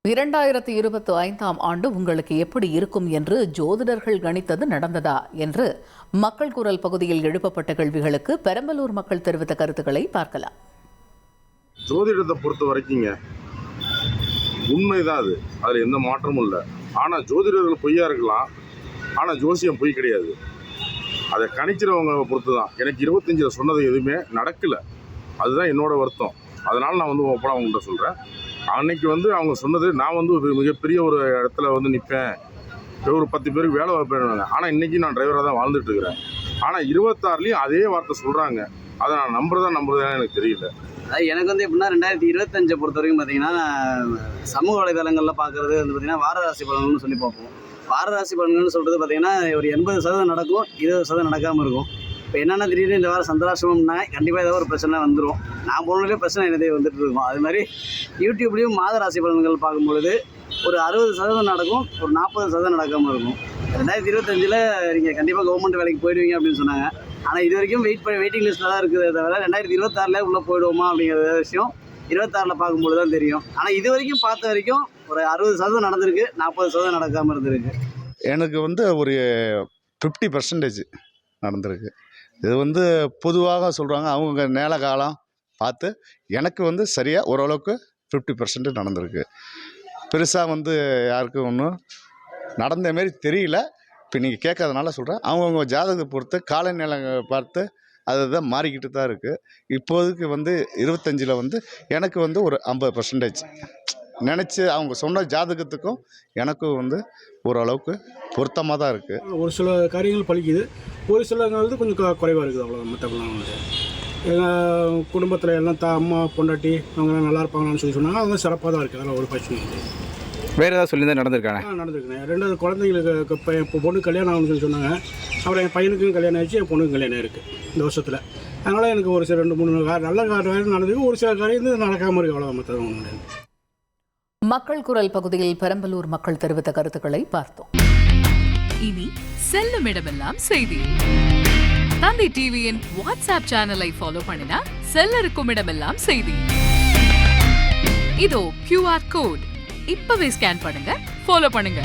2025 உங்களுக்கு எப்படி இருக்கும் என்று ஜோதிடர்கள் கணித்தது நடந்ததா என்று மக்கள் குரல் பகுதியில் எழுப்பப்பட்ட கேள்விகளுக்கு பெரம்பலூர் மக்கள் தெரிவித்த கருத்துக்களை பார்க்கலாம். ஜோதிடத்தை பொறுத்த வரைக்குங்க உண்மைதான், அதில் எந்த மாற்றமும் இல்லை. ஆனால் ஜோதிடர்கள் பொய்யா இருக்கலாம், ஆனால் ஜோசியம் பொய் கிடையாது. அதை கணிக்கிறவங்க பொறுத்து தான். எனக்கு 25 சொன்னது எதுவுமே நடக்கலை, அதுதான் என்னோட வருத்தம். அதனால் நான் ஓப்பனாக அவங்கள்ட்ட சொல்கிறேன். அன்னைக்கு அவங்க சொன்னது நான் ஒரு மிகப்பெரிய ஒரு இடத்துல நிற்பேன், ஒரு 10 பேருக்கு வேலை வைப்பேன். ஆனால் இன்றைக்கி நான் டிரைவராக தான் வாழ்ந்துட்டு இருக்கிறேன். ஆனால் 26லேயும் அதே வார்த்தை சொல்கிறாங்க. அதை நான் நம்புறதா எனக்கு தெரியல. எனக்கு எப்படின்னா 2025 பொறுத்த வரைக்கும் பார்த்தீங்கன்னா, சமூக வலைதளங்களில் பார்க்குறது பார்த்தீங்கன்னா வாரராசி பலன்கள்னு சொல்லி பார்ப்போம். வாரராசி பலன்கள்னு சொல்கிறது பார்த்தீங்கன்னா ஒரு 80% நடக்கும், 20% நடக்காமல் இருக்கும். இப்போ என்னென்னா திடீர்னு இந்த வாரம் சந்திராசிரமம்னா கண்டிப்பாக ஏதாவது ஒரு பிரச்சனை வந்துடும். நான் போனதுலேயே பிரச்சனை என்னதே வந்துட்டு இருக்கும். அது மாதிரி யூடியூப்லேயும் மாத ராசி பலன்கள் பார்க்கும்பொழுது ஒரு 60% நடக்கும், ஒரு 40% நடக்காமல் இருக்கும். 2025 நீங்கள் கண்டிப்பாக கவர்மெண்ட் வேலைக்கு போயிடுவீங்க அப்படின்னு சொன்னாங்க. ஆனால் இது வரைக்கும் வெயிட்டிங் லிஸ்ட்டில் தான் இருக்குது. தவிர 2026 உள்ளே போயிடுவோமா அப்படிங்கிற விஷயம் 26 பார்க்கும்போது தான் தெரியும். ஆனால் இது வரைக்கும் பார்த்த வரைக்கும் ஒரு 60% நடந்திருக்கு, 40% நடக்காமல் இருந்திருக்கு. எனக்கு ஒரு 50% நடந்திருக்கு. இது பொதுவாக சொல்கிறாங்க, அவங்க நேர காலம் பார்த்து எனக்கு சரியாக ஓரளவுக்கு 50% நடந்திருக்கு. பெருசாக யாருக்கும் ஒன்றும் நடந்த மாரி தெரியல. இப்போ நீங்கள் கேட்காதனால சொல்கிறேன். அவங்கவுங்க ஜாதகத்தை பொறுத்து காலநிலை பார்த்து அதுதான் மாறிக்கிட்டு தான் இருக்குது. இப்போதைக்கு 25ல் எனக்கு ஒரு 50% நினச்சி அவங்க சொன்ன ஜாதகத்துக்கும் எனக்கும் ஓரளவுக்கு பொருத்தமாக தான் இருக்குது. ஒரு சில காரியங்கள் பழிக்குது, ஒரு சில கொஞ்சம் குறைவாக இருக்குது. அவ்வளோதான். மற்றபடிலாம் எங்கள் குடும்பத்தில் எல்லாம் அம்மா பொண்டாட்டி அவங்களாம் நல்லா இருப்பாங்கன்னு சொன்னாங்க. அவங்க சிறப்பாக தான் இருக்குது. அதெல்லாம் ஒரு பிரச்சனை இல்லை. வேறு ஏதாவது சொல்லி தான் நடந்திருக்காங்க? நடந்திருக்குண்ணே. 2 குழந்தைங்களுக்கு இப்போ பொண்ணு கல்யாணம் ஆகணும்னு சொன்னாங்க. அப்புறம் என் பையனுக்கும் கல்யாணம் ஆகிடுச்சு, என் பொண்ணுக்கும் கல்யாணம் இருக்குது இந்த வருஷத்தில். அதனால் எனக்கு ஒரு சில 2-3 நல்ல காரியம் நடந்திருக்கு, ஒரு சில காரியம் நடக்காமல் இருக்குது. அவ்வளோதான். மற்றவங்க மக்கள் குரல் பகுதியில் பெரம்பலூர் மக்கள் தெரிவித்த கருத்துக்களை பார்த்தோம். இனி செல்லும் இடமெல்லாம் செய்தி. தந்தி டிவியின் வாட்ஸ்அப் சேனலை ஃபாலோ பண்ணினா செல்லருக்கும் இடமெல்லாம் செய்தி. இதோ QR கோட் இப்பவே ஸ்கேன் பண்ணுங்க, ஃபாலோ பண்ணுங்க.